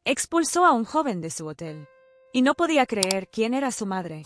Expulsó a un joven de su hotel. Y no podía creer quién era su madre.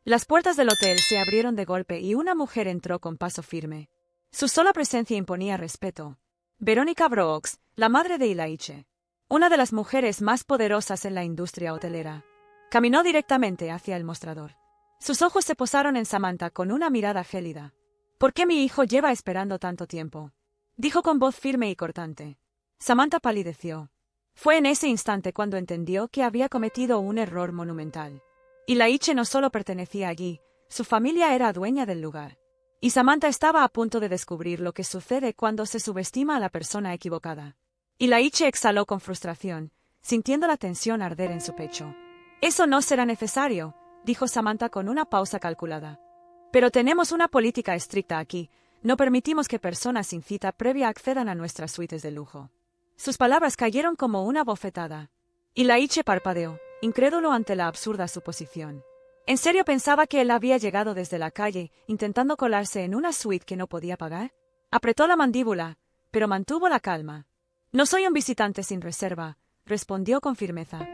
Las puertas del hotel se abrieron de golpe y una mujer entró con paso firme. Su sola presencia imponía respeto. Verónica Brooks, la madre de Ilaiche. Una de las mujeres más poderosas en la industria hotelera. Caminó directamente hacia el mostrador. Sus ojos se posaron en Samantha con una mirada gélida. ¿Por qué mi hijo lleva esperando tanto tiempo?, dijo con voz firme y cortante. Samantha palideció. Fue en ese instante cuando entendió que había cometido un error monumental. Ilaiche no solo pertenecía allí, su familia era dueña del lugar. Y Samantha estaba a punto de descubrir lo que sucede cuando se subestima a la persona equivocada. Ilaiche exhaló con frustración, sintiendo la tensión arder en su pecho. Eso no será necesario, dijo Samantha con una pausa calculada. Pero tenemos una política estricta aquí, no permitimos que personas sin cita previa accedan a nuestras suites de lujo. Sus palabras cayeron como una bofetada. Ilaiche parpadeó, incrédulo ante la absurda suposición. ¿En serio pensaba que él había llegado desde la calle, intentando colarse en una suite que no podía pagar? Apretó la mandíbula, pero mantuvo la calma. No soy un visitante sin reserva, respondió con firmeza.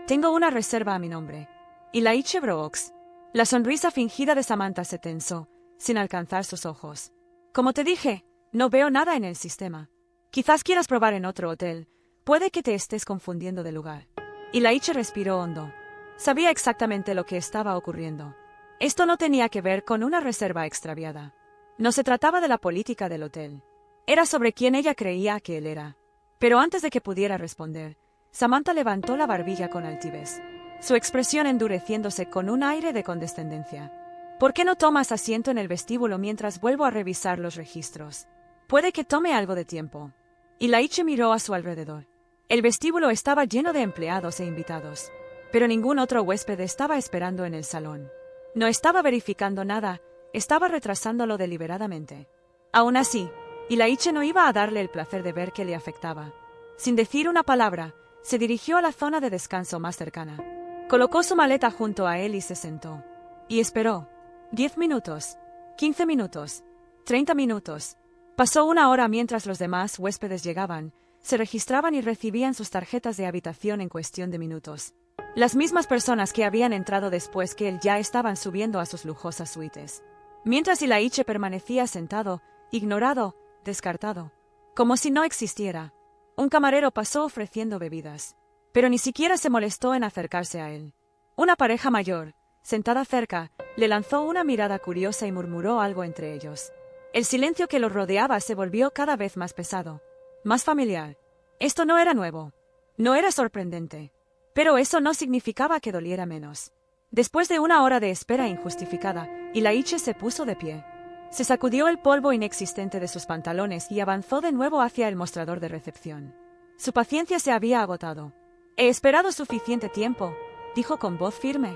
Tengo una reserva a mi nombre. Ilaiche Brooks. La sonrisa fingida de Samantha se tensó, sin alcanzar sus ojos. Como te dije, no veo nada en el sistema. Quizás quieras probar en otro hotel. Puede que te estés confundiendo de lugar. Ilaiche respiró hondo. Sabía exactamente lo que estaba ocurriendo. Esto no tenía que ver con una reserva extraviada. No se trataba de la política del hotel. Era sobre quién ella creía que él era. Pero antes de que pudiera responder, Samantha levantó la barbilla con altivez, su expresión endureciéndose con un aire de condescendencia. ¿Por qué no tomas asiento en el vestíbulo mientras vuelvo a revisar los registros? Puede que tome algo de tiempo. Ilaiche miró a su alrededor. El vestíbulo estaba lleno de empleados e invitados, pero ningún otro huésped estaba esperando en el salón. No estaba verificando nada, estaba retrasándolo deliberadamente. Aún así, Ilaiche no iba a darle el placer de ver que le afectaba. Sin decir una palabra, se dirigió a la zona de descanso más cercana. Colocó su maleta junto a él y se sentó. Y esperó. 10 minutos, 15 minutos, 30 minutos. Pasó una hora mientras los demás huéspedes llegaban, se registraban y recibían sus tarjetas de habitación en cuestión de minutos. Las mismas personas que habían entrado después que él ya estaban subiendo a sus lujosas suites. Mientras Ilaiche permanecía sentado, ignorado, descartado, como si no existiera. Un camarero pasó ofreciendo bebidas, pero ni siquiera se molestó en acercarse a él. Una pareja mayor, sentada cerca, le lanzó una mirada curiosa y murmuró algo entre ellos. El silencio que los rodeaba se volvió cada vez más pesado, más familiar. Esto no era nuevo, no era sorprendente, pero eso no significaba que doliera menos. Después de una hora de espera injustificada, Ilaiche se puso de pie. Se sacudió el polvo inexistente de sus pantalones y avanzó de nuevo hacia el mostrador de recepción. Su paciencia se había agotado. He esperado suficiente tiempo, dijo con voz firme.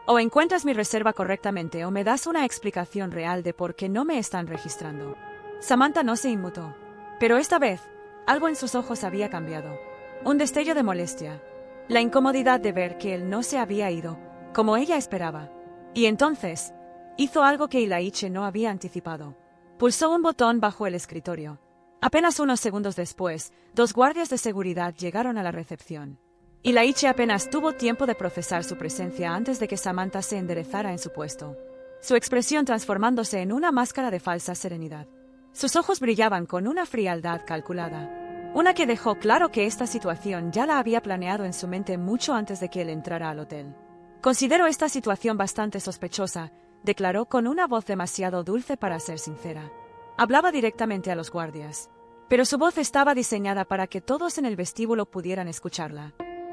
O encuentras mi reserva correctamente o me das una explicación real de por qué no me están registrando. Samantha no se inmutó. Pero esta vez, algo en sus ojos había cambiado. Un destello de molestia. La incomodidad de ver que él no se había ido, como ella esperaba. Y entonces, hizo algo que Ilaiche no había anticipado. Pulsó un botón bajo el escritorio. Apenas unos segundos después, 2 guardias de seguridad llegaron a la recepción. Ilaiche apenas tuvo tiempo de procesar su presencia antes de que Samantha se enderezara en su puesto, su expresión transformándose en una máscara de falsa serenidad. Sus ojos brillaban con una frialdad calculada, una que dejó claro que esta situación ya la había planeado en su mente mucho antes de que él entrara al hotel. Considero esta situación bastante sospechosa, declaró con una voz demasiado dulce para ser sincera. Hablaba directamente a los guardias, pero su voz estaba diseñada para que todos en el vestíbulo pudieran escucharla.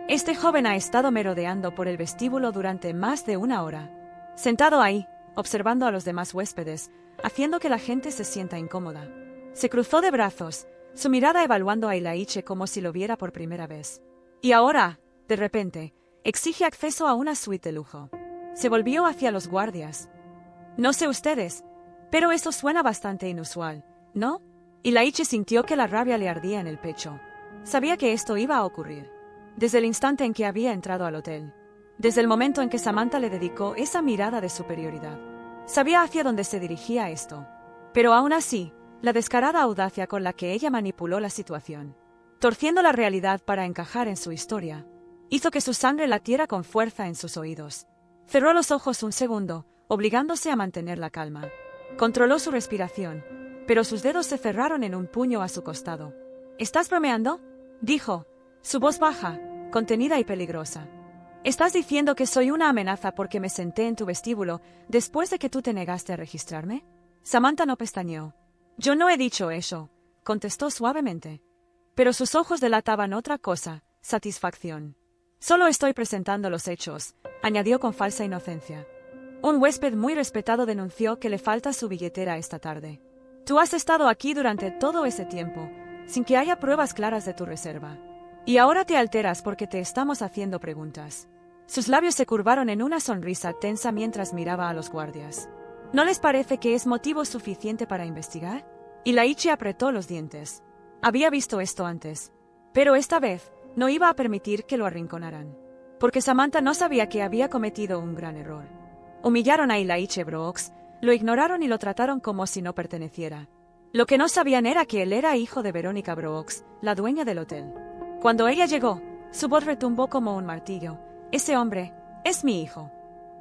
Este joven ha estado merodeando por el vestíbulo durante más de una hora. Sentado ahí, observando a los demás huéspedes, haciendo que la gente se sienta incómoda. Se cruzó de brazos, su mirada evaluando a Ilaiche como si lo viera por primera vez. Y ahora, de repente, exige acceso a una suite de lujo. Se volvió hacia los guardias. No sé ustedes, pero eso suena bastante inusual, ¿no? Ilaiche sintió que la rabia le ardía en el pecho. Sabía que esto iba a ocurrir. Desde el instante en que había entrado al hotel. Desde el momento en que Samantha le dedicó esa mirada de superioridad. Sabía hacia dónde se dirigía esto. Pero aún así, la descarada audacia con la que ella manipuló la situación, torciendo la realidad para encajar en su historia, hizo que su sangre latiera con fuerza en sus oídos. Cerró los ojos un segundo, obligándose a mantener la calma. Controló su respiración, pero sus dedos se cerraron en un puño a su costado. ¿Estás bromeando?, dijo, su voz baja, contenida y peligrosa. ¿Estás diciendo que soy una amenaza porque me senté en tu vestíbulo después de que tú te negaste a registrarme? Samantha no pestañeó. Yo no he dicho eso, contestó suavemente. Pero sus ojos delataban otra cosa, satisfacción. Solo estoy presentando los hechos, añadió con falsa inocencia. Un huésped muy respetado denunció que le falta su billetera esta tarde. Tú has estado aquí durante todo ese tiempo, sin que haya pruebas claras de tu reserva. Y ahora te alteras porque te estamos haciendo preguntas. Sus labios se curvaron en una sonrisa tensa mientras miraba a los guardias. ¿No les parece que es motivo suficiente para investigar? Y Laiche apretó los dientes. Había visto esto antes. Pero esta vez, no iba a permitir que lo arrinconaran. Porque Samantha no sabía que había cometido un gran error. Humillaron a Laiche Brooks, lo ignoraron y lo trataron como si no perteneciera. Lo que no sabían era que él era hijo de Verónica Brooks, la dueña del hotel. Cuando ella llegó, su voz retumbó como un martillo. Ese hombre es mi hijo.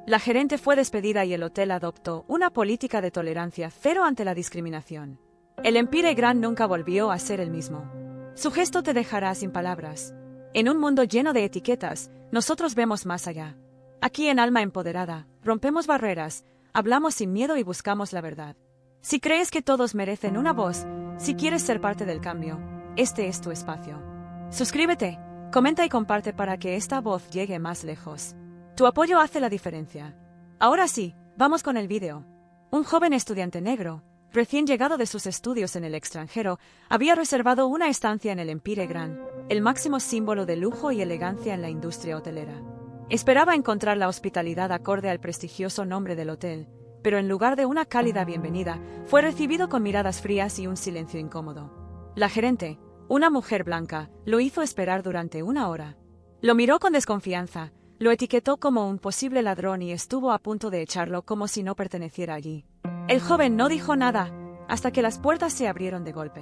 La gerente fue despedida y el hotel adoptó una política de tolerancia cero ante la discriminación. El Empire Grand nunca volvió a ser el mismo. Su gesto te dejará sin palabras. En un mundo lleno de etiquetas, nosotros vemos más allá. Aquí en Alma Empoderada, rompemos barreras, hablamos sin miedo y buscamos la verdad. Si crees que todos merecen una voz, si quieres ser parte del cambio, este es tu espacio. Suscríbete, comenta y comparte para que esta voz llegue más lejos. Tu apoyo hace la diferencia. Ahora sí, vamos con el vídeo. Un joven estudiante negro, recién llegado de sus estudios en el extranjero, había reservado una estancia en el Empire Grand, el máximo símbolo de lujo y elegancia en la industria hotelera. Esperaba encontrar la hospitalidad acorde al prestigioso nombre del hotel, pero en lugar de una cálida bienvenida, fue recibido con miradas frías y un silencio incómodo. La gerente, una mujer blanca, lo hizo esperar durante 1 hora. Lo miró con desconfianza, lo etiquetó como un posible ladrón y estuvo a punto de echarlo como si no perteneciera allí. El joven no dijo nada, hasta que las puertas se abrieron de golpe.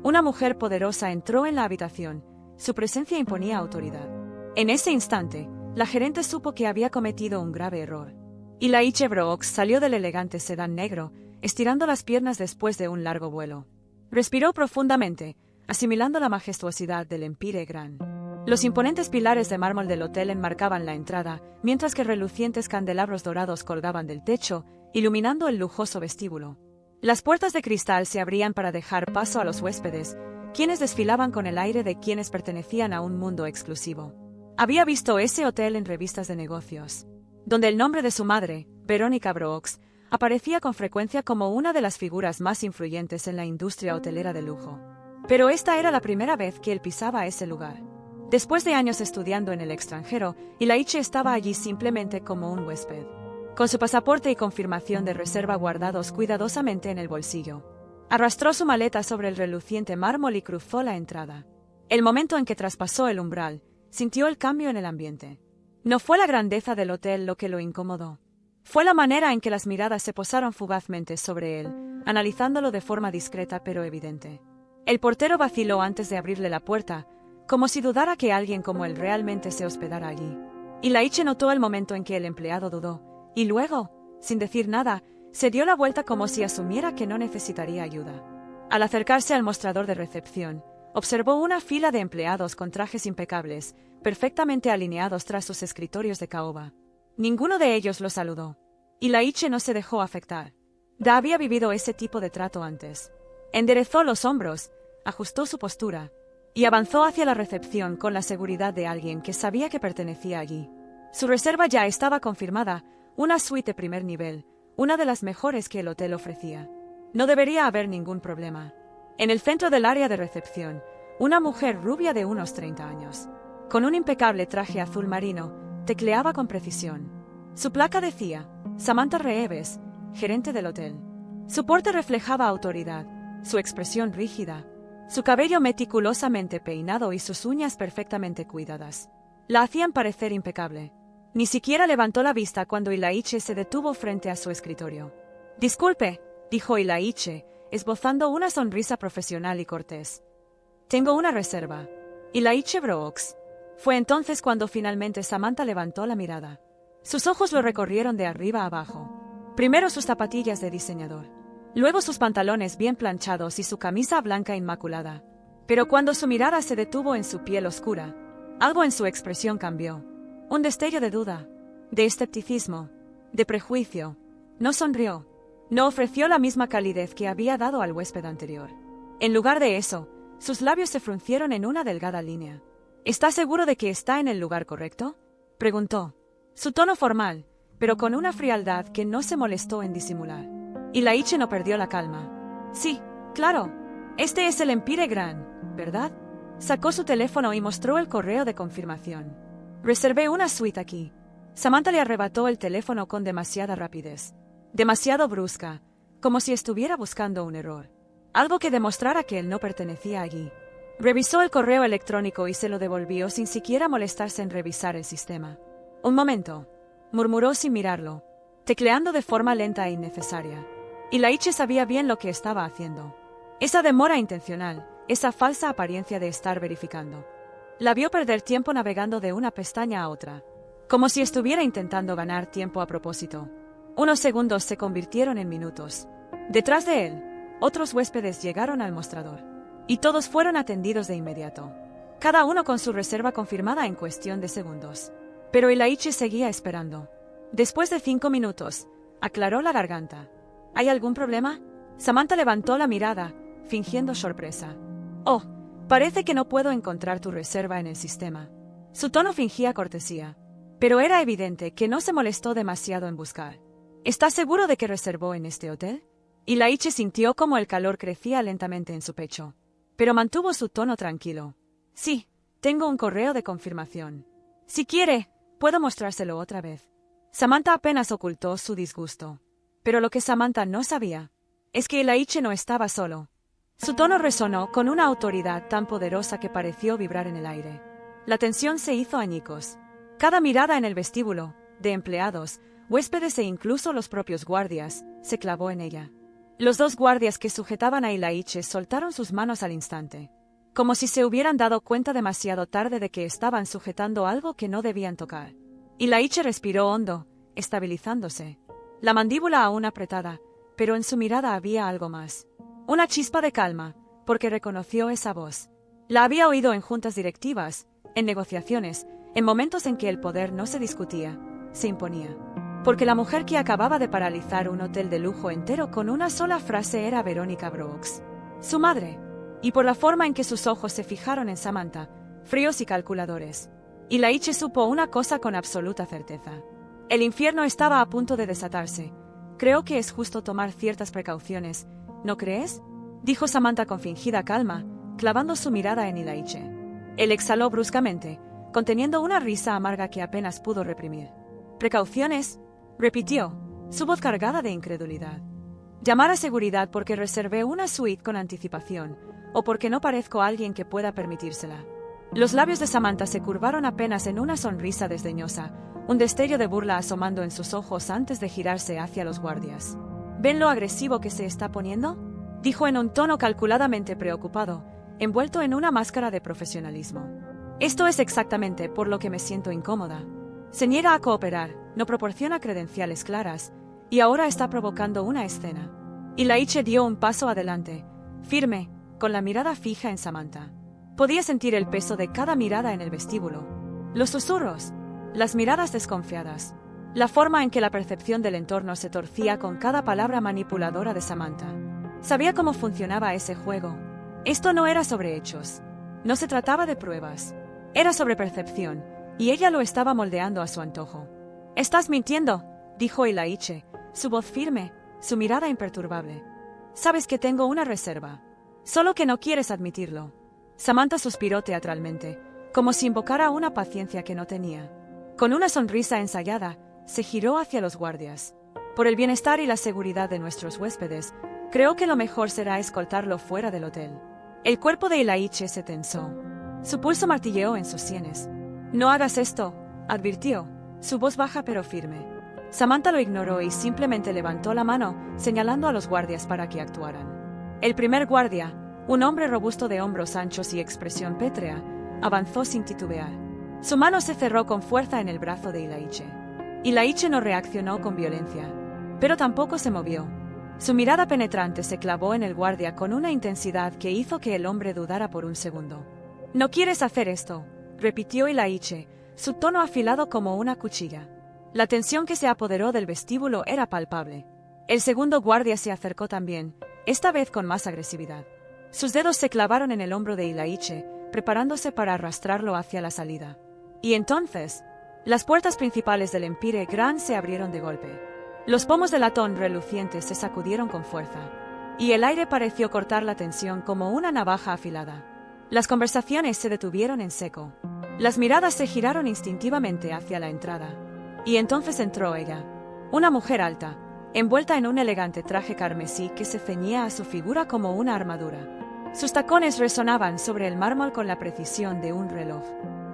Una mujer poderosa entró en la habitación, su presencia imponía autoridad. En ese instante, la gerente supo que había cometido un grave error. Y Laiche Brooks salió del elegante sedán negro, estirando las piernas después de un largo vuelo. Respiró profundamente, asimilando la majestuosidad del Empire Grand. Los imponentes pilares de mármol del hotel enmarcaban la entrada, mientras que relucientes candelabros dorados colgaban del techo, iluminando el lujoso vestíbulo. Las puertas de cristal se abrían para dejar paso a los huéspedes, quienes desfilaban con el aire de quienes pertenecían a un mundo exclusivo. Había visto ese hotel en revistas de negocios, donde el nombre de su madre, Verónica Brooks, aparecía con frecuencia como una de las figuras más influyentes en la industria hotelera de lujo. Pero esta era la primera vez que él pisaba ese lugar. Después de años estudiando en el extranjero, Laiche estaba allí simplemente como un huésped, con su pasaporte y confirmación de reserva guardados cuidadosamente en el bolsillo. Arrastró su maleta sobre el reluciente mármol y cruzó la entrada. El momento en que traspasó el umbral, sintió el cambio en el ambiente. No fue la grandeza del hotel lo que lo incomodó. Fue la manera en que las miradas se posaron fugazmente sobre él, analizándolo de forma discreta pero evidente. El portero vaciló antes de abrirle la puerta, como si dudara que alguien como él realmente se hospedara allí. Y Laiche notó el momento en que el empleado dudó, y luego, sin decir nada, se dio la vuelta como si asumiera que no necesitaría ayuda. Al acercarse al mostrador de recepción, observó una fila de empleados con trajes impecables, perfectamente alineados tras sus escritorios de caoba. Ninguno de ellos lo saludó. Y Laiche no se dejó afectar. Ya había vivido ese tipo de trato antes. Enderezó los hombros, ajustó su postura, y avanzó hacia la recepción con la seguridad de alguien que sabía que pertenecía allí. Su reserva ya estaba confirmada, una suite de primer nivel, una de las mejores que el hotel ofrecía. No debería haber ningún problema. En el centro del área de recepción, una mujer rubia de unos 30 años, con un impecable traje azul marino, tecleaba con precisión. Su placa decía, Samantha Reeves, gerente del hotel. Su porte reflejaba autoridad, su expresión rígida, su cabello meticulosamente peinado y sus uñas perfectamente cuidadas. La hacían parecer impecable. Ni siquiera levantó la vista cuando Laiche se detuvo frente a su escritorio. Disculpe, dijo Laiche, esbozando una sonrisa profesional y cortés. Tengo una reserva. Laiche Brooks. Fue entonces cuando finalmente Samantha levantó la mirada. Sus ojos lo recorrieron de arriba a abajo. Primero sus zapatillas de diseñador. Luego sus pantalones bien planchados y su camisa blanca inmaculada. Pero cuando su mirada se detuvo en su piel oscura, algo en su expresión cambió. Un destello de duda, de escepticismo, de prejuicio. No sonrió. No ofreció la misma calidez que había dado al huésped anterior. En lugar de eso, sus labios se fruncieron en una delgada línea. ¿Está seguro de que está en el lugar correcto?, preguntó. Su tono formal, pero con una frialdad que no se molestó en disimular. Y Laiche no perdió la calma. Sí, claro. Este es el Empire Grand, ¿verdad? Sacó su teléfono y mostró el correo de confirmación. Reservé una suite aquí. Samantha le arrebató el teléfono con demasiada rapidez. Demasiado brusca, como si estuviera buscando un error. Algo que demostrara que él no pertenecía allí. Revisó el correo electrónico y se lo devolvió sin siquiera molestarse en revisar el sistema. Un momento, murmuró sin mirarlo, tecleando de forma lenta e innecesaria. Y Laiche sabía bien lo que estaba haciendo. Esa demora intencional, esa falsa apariencia de estar verificando. La vio perder tiempo navegando de una pestaña a otra, como si estuviera intentando ganar tiempo a propósito. Unos segundos se convirtieron en minutos. Detrás de él, otros huéspedes llegaron al mostrador. Y todos fueron atendidos de inmediato. Cada uno con su reserva confirmada en cuestión de segundos. Pero Laiche seguía esperando. Después de 5 minutos, aclaró la garganta. ¿Hay algún problema? Samantha levantó la mirada, fingiendo sorpresa. Oh, parece que no puedo encontrar tu reserva en el sistema. Su tono fingía cortesía. Pero era evidente que no se molestó demasiado en buscar. ¿Estás seguro de que reservó en este hotel? Y Laiche sintió como el calor crecía lentamente en su pecho. Pero mantuvo su tono tranquilo. Sí, tengo un correo de confirmación. Si quiere, puedo mostrárselo otra vez. Samantha apenas ocultó su disgusto. Pero lo que Samantha no sabía es que Laiche no estaba solo. Su tono resonó con una autoridad tan poderosa que pareció vibrar en el aire. La tensión se hizo añicos. Cada mirada en el vestíbulo, de empleados, huéspedes e incluso los propios guardias, se clavó en ella. Los 2 guardias que sujetaban a Laiche soltaron sus manos al instante, como si se hubieran dado cuenta demasiado tarde de que estaban sujetando algo que no debían tocar. Laiche respiró hondo, estabilizándose. La mandíbula aún apretada, pero en su mirada había algo más. Una chispa de calma, porque reconoció esa voz. La había oído en juntas directivas, en negociaciones, en momentos en que el poder no se discutía, se imponía. Porque la mujer que acababa de paralizar un hotel de lujo entero con una sola frase era Veronica Brooks, su madre. Y por la forma en que sus ojos se fijaron en Samantha, fríos y calculadores. Laiche supo una cosa con absoluta certeza. El infierno estaba a punto de desatarse. Creo que es justo tomar ciertas precauciones, ¿no crees?, dijo Samantha con fingida calma, clavando su mirada en Laiche. Él exhaló bruscamente, conteniendo una risa amarga que apenas pudo reprimir. ¿Precauciones?, repitió, su voz cargada de incredulidad. ¿Llamar a seguridad porque reservé una suite con anticipación, o porque no parezco alguien que pueda permitírsela? Los labios de Samantha se curvaron apenas en una sonrisa desdeñosa, un destello de burla asomando en sus ojos antes de girarse hacia los guardias. ¿Ven lo agresivo que se está poniendo?, dijo en un tono calculadamente preocupado, envuelto en una máscara de profesionalismo. Esto es exactamente por lo que me siento incómoda. Se niega a cooperar, no proporciona credenciales claras, y ahora está provocando una escena. Laiche dio un paso adelante, firme, con la mirada fija en Samantha. Podía sentir el peso de cada mirada en el vestíbulo. Los susurros, las miradas desconfiadas, la forma en que la percepción del entorno se torcía con cada palabra manipuladora de Samantha. Sabía cómo funcionaba ese juego. Esto no era sobre hechos. No se trataba de pruebas. Era sobre percepción, y ella lo estaba moldeando a su antojo. «Estás mintiendo», dijo Laiche, su voz firme, su mirada imperturbable. «Sabes que tengo una reserva. Solo que no quieres admitirlo». Samantha suspiró teatralmente, como si invocara una paciencia que no tenía. Con una sonrisa ensayada, se giró hacia los guardias. «Por el bienestar y la seguridad de nuestros huéspedes, creo que lo mejor será escoltarlo fuera del hotel». El cuerpo de Laiche se tensó. Su pulso martilleó en sus sienes. «No hagas esto», advirtió, su voz baja pero firme. Samantha lo ignoró y simplemente levantó la mano, señalando a los guardias para que actuaran. El primer guardia, un hombre robusto de hombros anchos y expresión pétrea, avanzó sin titubear. Su mano se cerró con fuerza en el brazo de Ilaiche. Ilaiche no reaccionó con violencia, pero tampoco se movió. Su mirada penetrante se clavó en el guardia con una intensidad que hizo que el hombre dudara por un segundo. «No quieres hacer esto», repitió Ilaiche, su tono afilado como una cuchilla. La tensión que se apoderó del vestíbulo era palpable. El segundo guardia se acercó también, esta vez con más agresividad. Sus dedos se clavaron en el hombro de Ilaiche, preparándose para arrastrarlo hacia la salida. Y entonces, las puertas principales del Empire Grand se abrieron de golpe. Los pomos de latón relucientes se sacudieron con fuerza, y el aire pareció cortar la tensión como una navaja afilada. Las conversaciones se detuvieron en seco. Las miradas se giraron instintivamente hacia la entrada. Y entonces entró ella, una mujer alta, envuelta en un elegante traje carmesí que se ceñía a su figura como una armadura. Sus tacones resonaban sobre el mármol con la precisión de un reloj.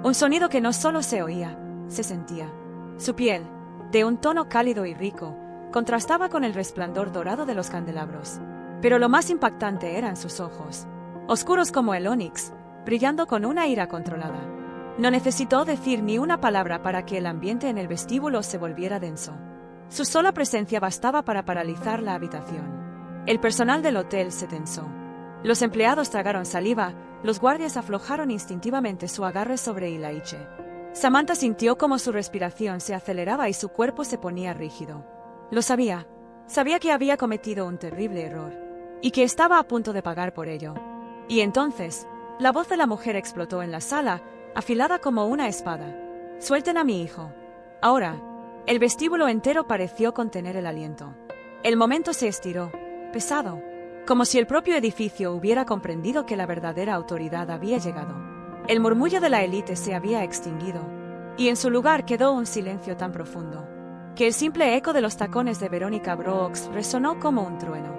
Un sonido que no solo se oía, se sentía. Su piel, de un tono cálido y rico, contrastaba con el resplandor dorado de los candelabros. Pero lo más impactante eran sus ojos, oscuros como el ónix, brillando con una ira controlada. No necesitó decir ni una palabra para que el ambiente en el vestíbulo se volviera denso. Su sola presencia bastaba para paralizar la habitación. El personal del hotel se tensó. Los empleados tragaron saliva, los guardias aflojaron instintivamente su agarre sobre Ilaiche. Samantha sintió como su respiración se aceleraba y su cuerpo se ponía rígido. Lo sabía. Sabía que había cometido un terrible error, y que estaba a punto de pagar por ello. Y entonces, la voz de la mujer explotó en la sala, afilada como una espada. «Suelten a mi hijo. Ahora». El vestíbulo entero pareció contener el aliento. El momento se estiró, pesado, como si el propio edificio hubiera comprendido que la verdadera autoridad había llegado. El murmullo de la élite se había extinguido, y en su lugar quedó un silencio tan profundo, que el simple eco de los tacones de Verónica Brooks resonó como un trueno.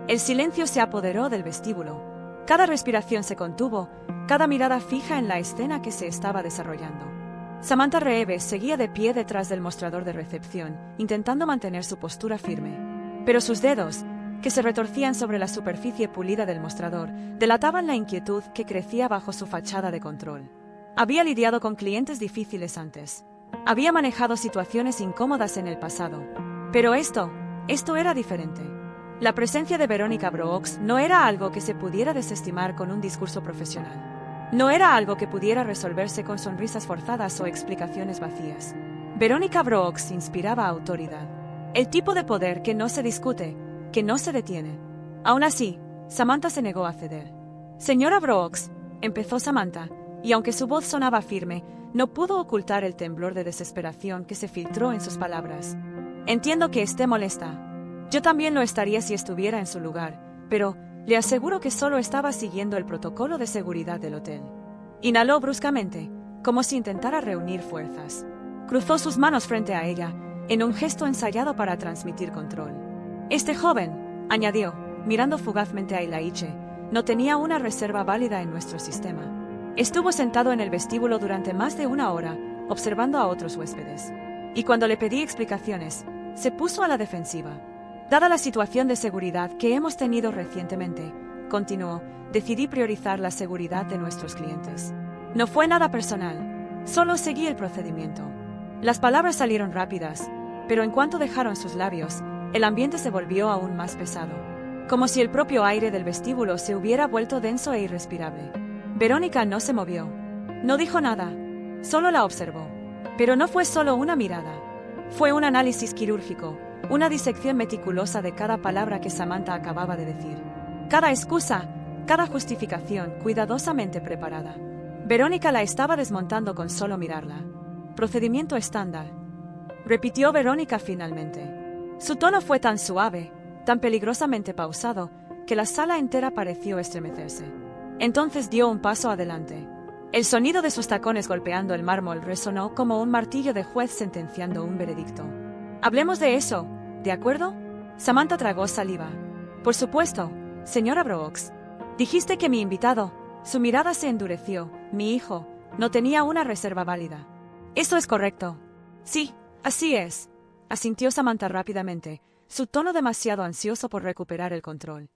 El silencio se apoderó del vestíbulo. Cada respiración se contuvo, cada mirada fija en la escena que se estaba desarrollando. Samantha Reeves seguía de pie detrás del mostrador de recepción, intentando mantener su postura firme. Pero sus dedos, que se retorcían sobre la superficie pulida del mostrador, delataban la inquietud que crecía bajo su fachada de control. Había lidiado con clientes difíciles antes. Había manejado situaciones incómodas en el pasado. Pero esto era diferente. La presencia de Verónica Brooks no era algo que se pudiera desestimar con un discurso profesional. No era algo que pudiera resolverse con sonrisas forzadas o explicaciones vacías. Verónica Brooks inspiraba autoridad. El tipo de poder que no se discute, que no se detiene. Aún así, Samantha se negó a ceder. «Señora Brooks», empezó Samantha, y aunque su voz sonaba firme, no pudo ocultar el temblor de desesperación que se filtró en sus palabras. «Entiendo que esté molesta. Yo también lo estaría si estuviera en su lugar, pero le aseguro que solo estaba siguiendo el protocolo de seguridad del hotel». Inhaló bruscamente, como si intentara reunir fuerzas. Cruzó sus manos frente a ella, en un gesto ensayado para transmitir control. «Este joven», añadió, mirando fugazmente a Ilaiche, «no tenía una reserva válida en nuestro sistema. Estuvo sentado en el vestíbulo durante más de una hora, observando a otros huéspedes. Y cuando le pedí explicaciones, se puso a la defensiva. Dada la situación de seguridad que hemos tenido recientemente», continuó, «decidí priorizar la seguridad de nuestros clientes. No fue nada personal, solo seguí el procedimiento». Las palabras salieron rápidas, pero en cuanto dejaron sus labios, el ambiente se volvió aún más pesado, como si el propio aire del vestíbulo se hubiera vuelto denso e irrespirable. Verónica no se movió. No dijo nada, solo la observó. Pero no fue solo una mirada. Fue un análisis quirúrgico, una disección meticulosa de cada palabra que Samantha acababa de decir. Cada excusa, cada justificación cuidadosamente preparada. Verónica la estaba desmontando con solo mirarla. «Procedimiento estándar», repitió Verónica finalmente. Su tono fue tan suave, tan peligrosamente pausado, que la sala entera pareció estremecerse. Entonces dio un paso adelante. El sonido de sus tacones golpeando el mármol resonó como un martillo de juez sentenciando un veredicto. «Hablemos de eso, ¿de acuerdo?» Samantha tragó saliva. «Por supuesto, señora Brooks. Dijiste que mi invitado», su mirada se endureció, «mi hijo, no tenía una reserva válida». «Eso es correcto». «Sí, así es», asintió Samantha rápidamente, su tono demasiado ansioso por recuperar el control.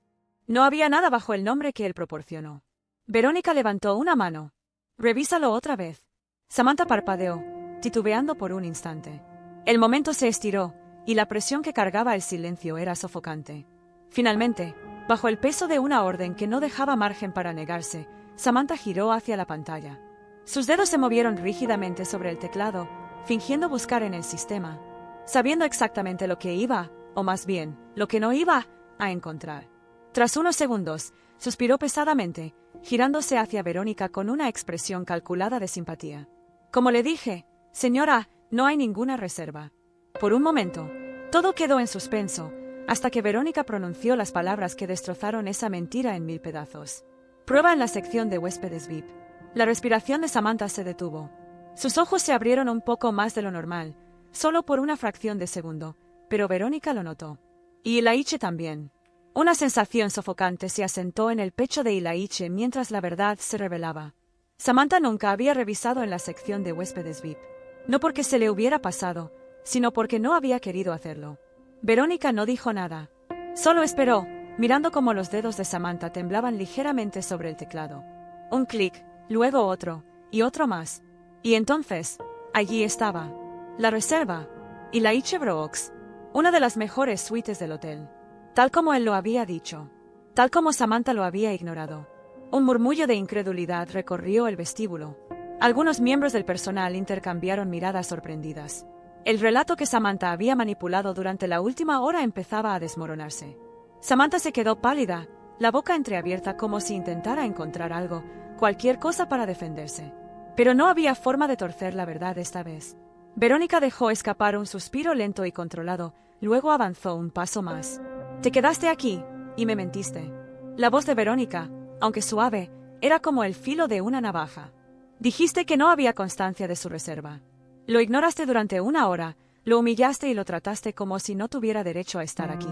No había nada bajo el nombre que él proporcionó. Verónica levantó una mano. «Revísalo otra vez». Samantha parpadeó, titubeando por un instante. El momento se estiró, y la presión que cargaba el silencio era sofocante. Finalmente, bajo el peso de una orden que no dejaba margen para negarse, Samantha giró hacia la pantalla. Sus dedos se movieron rígidamente sobre el teclado, fingiendo buscar en el sistema, sabiendo exactamente lo que iba, o más bien, lo que no iba, a encontrar. Tras unos segundos, suspiró pesadamente, girándose hacia Verónica con una expresión calculada de simpatía. Como le dije, señora, no hay ninguna reserva. Por un momento, todo quedó en suspenso, hasta que Verónica pronunció las palabras que destrozaron esa mentira en 1000 pedazos. Prueba en la sección de huéspedes VIP. La respiración de Samantha se detuvo. Sus ojos se abrieron un poco más de lo normal, solo por una fracción de segundo, pero Verónica lo notó. Y Ilaiche también. Una sensación sofocante se asentó en el pecho de Ilaiche mientras la verdad se revelaba. Samantha nunca había revisado en la sección de huéspedes VIP. No porque se le hubiera pasado, sino porque no había querido hacerlo. Verónica no dijo nada. Solo esperó, mirando cómo los dedos de Samantha temblaban ligeramente sobre el teclado. Un clic, luego otro, y otro más. Y entonces, allí estaba. La reserva. Ilaiche Brooks. Una de las mejores suites del hotel. Tal como él lo había dicho. Tal como Samantha lo había ignorado. Un murmullo de incredulidad recorrió el vestíbulo. Algunos miembros del personal intercambiaron miradas sorprendidas. El relato que Samantha había manipulado durante la última hora empezaba a desmoronarse. Samantha se quedó pálida, la boca entreabierta como si intentara encontrar algo, cualquier cosa para defenderse. Pero no había forma de torcer la verdad esta vez. Verónica dejó escapar un suspiro lento y controlado, luego avanzó un paso más. Te quedaste aquí, y me mentiste. La voz de Verónica, aunque suave, era como el filo de una navaja. Dijiste que no había constancia de su reserva. Lo ignoraste durante una hora, lo humillaste y lo trataste como si no tuviera derecho a estar aquí.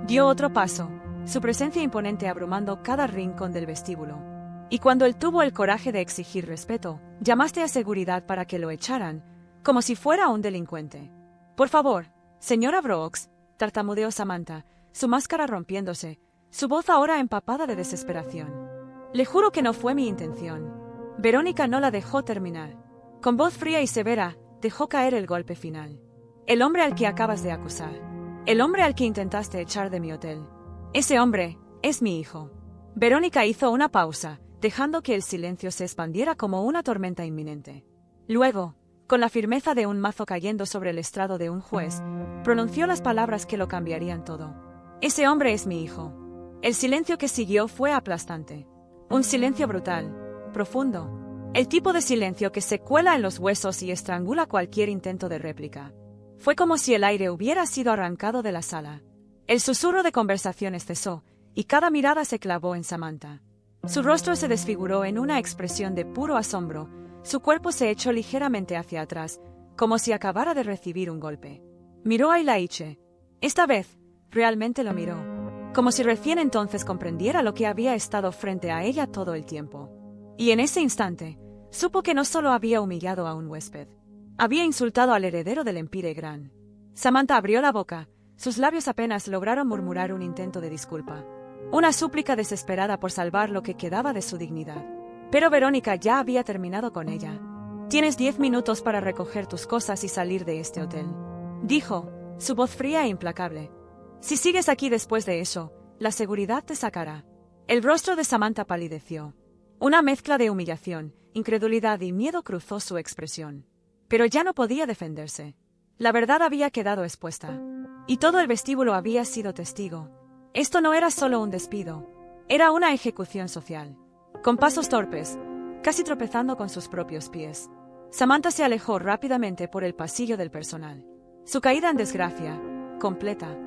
Dio otro paso, su presencia imponente abrumando cada rincón del vestíbulo. Y cuando él tuvo el coraje de exigir respeto, llamaste a seguridad para que lo echaran, como si fuera un delincuente. Por favor, señora Brooks, tartamudeó Samantha, su máscara rompiéndose, su voz ahora empapada de desesperación. Le juro que no fue mi intención. Verónica no la dejó terminar. Con voz fría y severa, dejó caer el golpe final. El hombre al que acabas de acusar. El hombre al que intentaste echar de mi hotel. Ese hombre es mi hijo. Verónica hizo una pausa, dejando que el silencio se expandiera como una tormenta inminente. Luego, con la firmeza de un mazo cayendo sobre el estrado de un juez, pronunció las palabras que lo cambiarían todo. Ese hombre es mi hijo. El silencio que siguió fue aplastante. Un silencio brutal, profundo. El tipo de silencio que se cuela en los huesos y estrangula cualquier intento de réplica. Fue como si el aire hubiera sido arrancado de la sala. El susurro de conversaciones cesó, y cada mirada se clavó en Samantha. Su rostro se desfiguró en una expresión de puro asombro, su cuerpo se echó ligeramente hacia atrás, como si acabara de recibir un golpe. Miró a Ilaiche. Esta vez, realmente lo miró. Como si recién entonces comprendiera lo que había estado frente a ella todo el tiempo. Y en ese instante, supo que no solo había humillado a un huésped, había insultado al heredero del Empire Grand. Samantha abrió la boca, sus labios apenas lograron murmurar un intento de disculpa. Una súplica desesperada por salvar lo que quedaba de su dignidad. Pero Verónica ya había terminado con ella. Tienes 10 minutos para recoger tus cosas y salir de este hotel, dijo, su voz fría e implacable. Si sigues aquí después de eso, la seguridad te sacará. El rostro de Samantha palideció. Una mezcla de humillación, incredulidad y miedo cruzó su expresión. Pero ya no podía defenderse. La verdad había quedado expuesta. Y todo el vestíbulo había sido testigo. Esto no era solo un despido. Era una ejecución social. Con pasos torpes, casi tropezando con sus propios pies, Samantha se alejó rápidamente por el pasillo del personal. Su caída en desgracia, completa.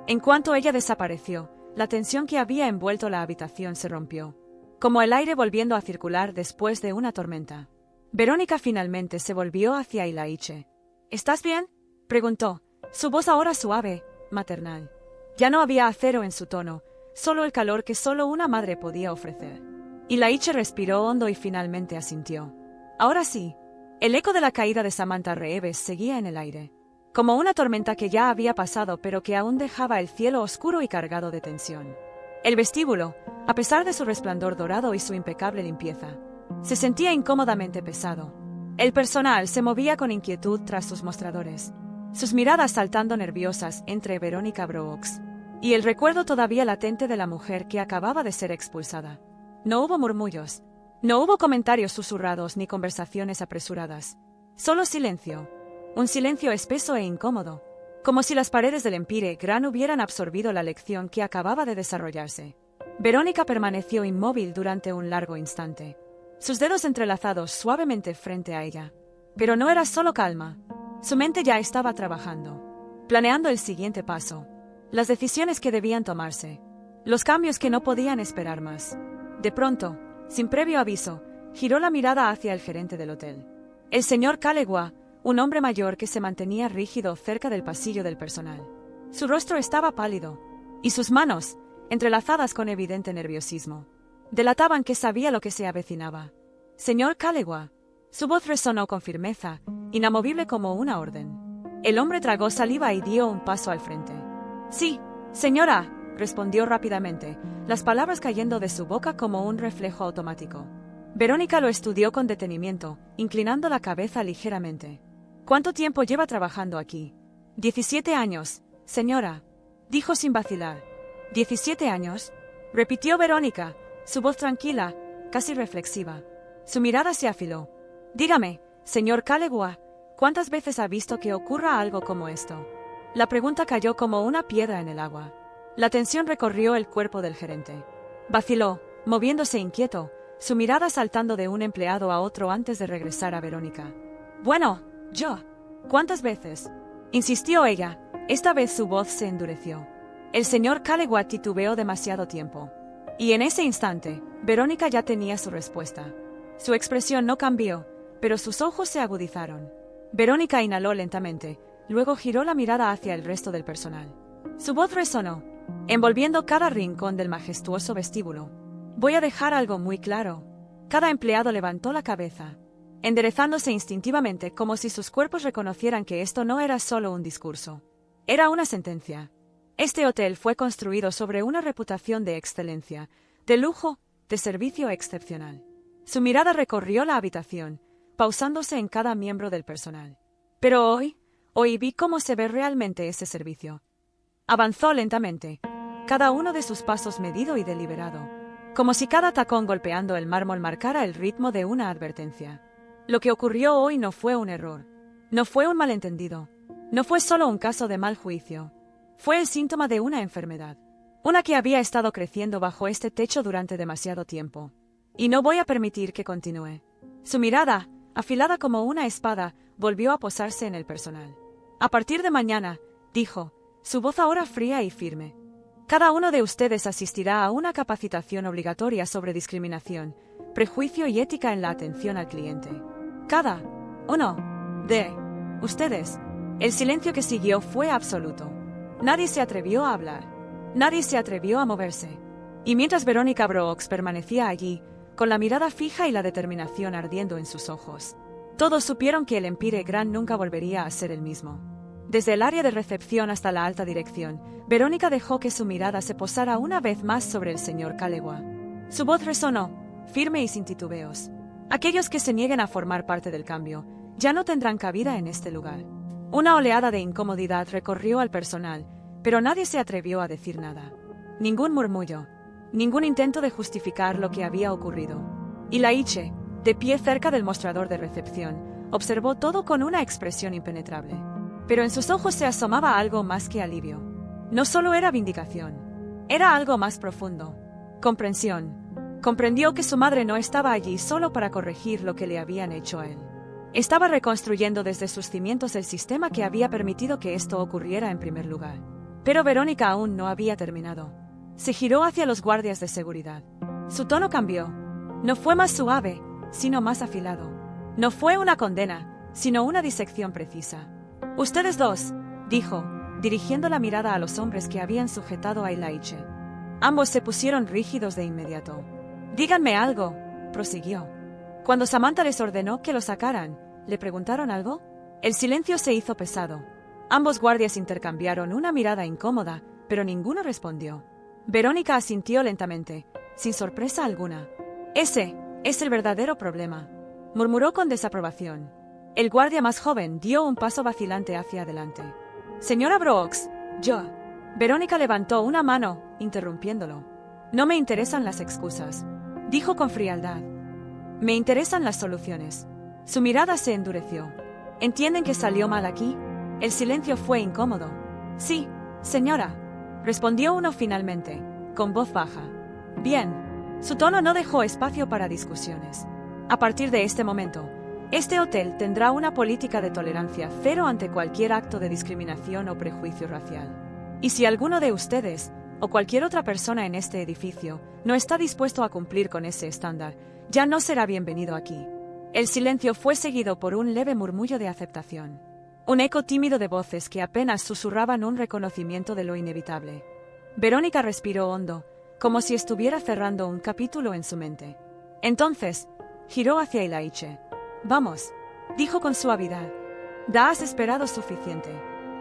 En cuanto ella desapareció, la tensión que había envuelto la habitación se rompió, como el aire volviendo a circular después de una tormenta. Verónica finalmente se volvió hacia Ilaiche. ¿Estás bien?, preguntó, su voz ahora suave, maternal. Ya no había acero en su tono, solo el calor que solo una madre podía ofrecer. Ilaiche respiró hondo y finalmente asintió. Ahora sí. El eco de la caída de Samantha Reeves seguía en el aire, como una tormenta que ya había pasado pero que aún dejaba el cielo oscuro y cargado de tensión. El vestíbulo, a pesar de su resplandor dorado y su impecable limpieza, se sentía incómodamente pesado. El personal se movía con inquietud tras sus mostradores, sus miradas saltando nerviosas entre Verónica Brooks y el recuerdo todavía latente de la mujer que acababa de ser expulsada. No hubo murmullos, no hubo comentarios susurrados ni conversaciones apresuradas. Solo silencio, un silencio espeso e incómodo, como si las paredes del Empire Grand hubieran absorbido la lección que acababa de desarrollarse. Verónica permaneció inmóvil durante un largo instante, sus dedos entrelazados suavemente frente a ella. Pero no era solo calma, su mente ya estaba trabajando, planeando el siguiente paso, las decisiones que debían tomarse, los cambios que no podían esperar más. De pronto, sin previo aviso, giró la mirada hacia el gerente del hotel. El señor Calegua, un hombre mayor que se mantenía rígido cerca del pasillo del personal. Su rostro estaba pálido, y sus manos, entrelazadas con evidente nerviosismo, delataban que sabía lo que se avecinaba. Señor Calegua. Su voz resonó con firmeza, inamovible como una orden. El hombre tragó saliva y dio un paso al frente. Sí, señora, respondió rápidamente, las palabras cayendo de su boca como un reflejo automático. Verónica lo estudió con detenimiento, inclinando la cabeza ligeramente. ¿Cuánto tiempo lleva trabajando aquí? 17 años, señora, dijo sin vacilar. ¿17 años? Repitió Verónica, su voz tranquila, casi reflexiva. Su mirada se afiló. Dígame, señor Calegua, ¿cuántas veces ha visto que ocurra algo como esto? La pregunta cayó como una piedra en el agua. La tensión recorrió el cuerpo del gerente. Vaciló, moviéndose inquieto, su mirada saltando de un empleado a otro antes de regresar a Verónica. Bueno, yo. ¿Cuántas veces? Insistió ella. Esta vez su voz se endureció. El señor Calegua titubeó demasiado tiempo. Y en ese instante, Verónica ya tenía su respuesta. Su expresión no cambió, pero sus ojos se agudizaron. Verónica inhaló lentamente, luego giró la mirada hacia el resto del personal. Su voz resonó, envolviendo cada rincón del majestuoso vestíbulo. Voy a dejar algo muy claro. Cada empleado levantó la cabeza, enderezándose instintivamente como si sus cuerpos reconocieran que esto no era solo un discurso. Era una sentencia. Este hotel fue construido sobre una reputación de excelencia, de lujo, de servicio excepcional. Su mirada recorrió la habitación, pausándose en cada miembro del personal. Pero hoy vi cómo se ve realmente ese servicio. Avanzó lentamente, cada uno de sus pasos medido y deliberado, como si cada tacón golpeando el mármol marcara el ritmo de una advertencia. Lo que ocurrió hoy no fue un error, no fue un malentendido, no fue solo un caso de mal juicio. Fue el síntoma de una enfermedad, una que había estado creciendo bajo este techo durante demasiado tiempo. Y no voy a permitir que continúe. Su mirada, afilada como una espada, volvió a posarse en el personal. A partir de mañana, dijo, su voz ahora fría y firme. Cada uno de ustedes asistirá a una capacitación obligatoria sobre discriminación, prejuicio y ética en la atención al cliente. Cada uno de ustedes. El silencio que siguió fue absoluto. Nadie se atrevió a hablar. Nadie se atrevió a moverse. Y mientras Verónica Brooks permanecía allí, con la mirada fija y la determinación ardiendo en sus ojos, todos supieron que el Empire Grand nunca volvería a ser el mismo. Desde el área de recepción hasta la alta dirección, Verónica dejó que su mirada se posara una vez más sobre el señor Calegua. Su voz resonó, firme y sin titubeos. Aquellos que se nieguen a formar parte del cambio, ya no tendrán cabida en este lugar. Una oleada de incomodidad recorrió al personal, pero nadie se atrevió a decir nada. Ningún murmullo. Ningún intento de justificar lo que había ocurrido. Y Laiche, de pie cerca del mostrador de recepción, observó todo con una expresión impenetrable. Pero en sus ojos se asomaba algo más que alivio. No solo era vindicación, era algo más profundo. Comprensión. Comprendió que su madre no estaba allí solo para corregir lo que le habían hecho a él. Estaba reconstruyendo desde sus cimientos el sistema que había permitido que esto ocurriera en primer lugar. Pero Verónica aún no había terminado. Se giró hacia los guardias de seguridad. Su tono cambió. No fue más suave, sino más afilado. No fue una condena, sino una disección precisa. Ustedes dos, dijo, dirigiendo la mirada a los hombres que habían sujetado a Laiche. Ambos se pusieron rígidos de inmediato. Díganme algo, prosiguió. Cuando Samantha les ordenó que lo sacaran, ¿le preguntaron algo? El silencio se hizo pesado. Ambos guardias intercambiaron una mirada incómoda, pero ninguno respondió. Verónica asintió lentamente, sin sorpresa alguna. Ese es el verdadero problema. murmuró con desaprobación. El guardia más joven dio un paso vacilante hacia adelante. Señora Brooks, yo. Verónica levantó una mano, interrumpiéndolo. No me interesan las excusas, dijo con frialdad. Me interesan las soluciones. Su mirada se endureció. ¿Entienden que salió mal aquí? El silencio fue incómodo. Sí, señora, respondió uno finalmente, con voz baja. Bien. Su tono no dejó espacio para discusiones. A partir de este momento, este hotel tendrá una política de tolerancia cero ante cualquier acto de discriminación o prejuicio racial. Y si alguno de ustedes, o cualquier otra persona en este edificio, no está dispuesto a cumplir con ese estándar, ya no será bienvenido aquí. El silencio fue seguido por un leve murmullo de aceptación. Un eco tímido de voces que apenas susurraban un reconocimiento de lo inevitable. Verónica respiró hondo, como si estuviera cerrando un capítulo en su mente. Entonces, giró hacia Ilaiche. Vamos, dijo con suavidad. Ya has esperado suficiente.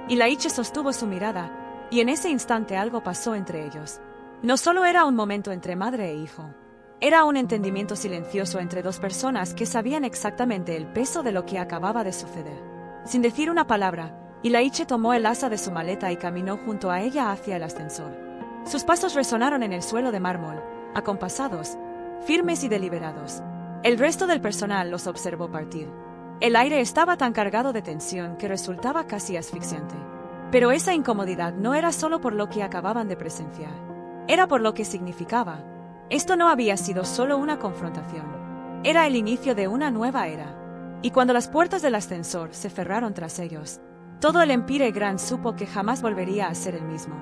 Ilaiche sostuvo su mirada, y en ese instante algo pasó entre ellos. No solo era un momento entre madre e hijo. Era un entendimiento silencioso entre dos personas que sabían exactamente el peso de lo que acababa de suceder. Sin decir una palabra, Ilaiche tomó el asa de su maleta y caminó junto a ella hacia el ascensor. Sus pasos resonaron en el suelo de mármol, acompasados, firmes y deliberados. El resto del personal los observó partir. El aire estaba tan cargado de tensión que resultaba casi asfixiante. Pero esa incomodidad no era solo por lo que acababan de presenciar. Era por lo que significaba. Esto no había sido solo una confrontación. Era el inicio de una nueva era. Y cuando las puertas del ascensor se cerraron tras ellos, todo el Empire Grand supo que jamás volvería a ser el mismo.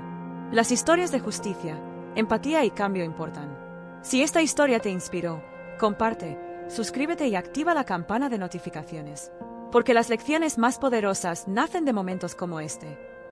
Las historias de justicia, empatía y cambio importan. Si esta historia te inspiró, comparte, suscríbete y activa la campana de notificaciones. Porque las lecciones más poderosas nacen de momentos como este.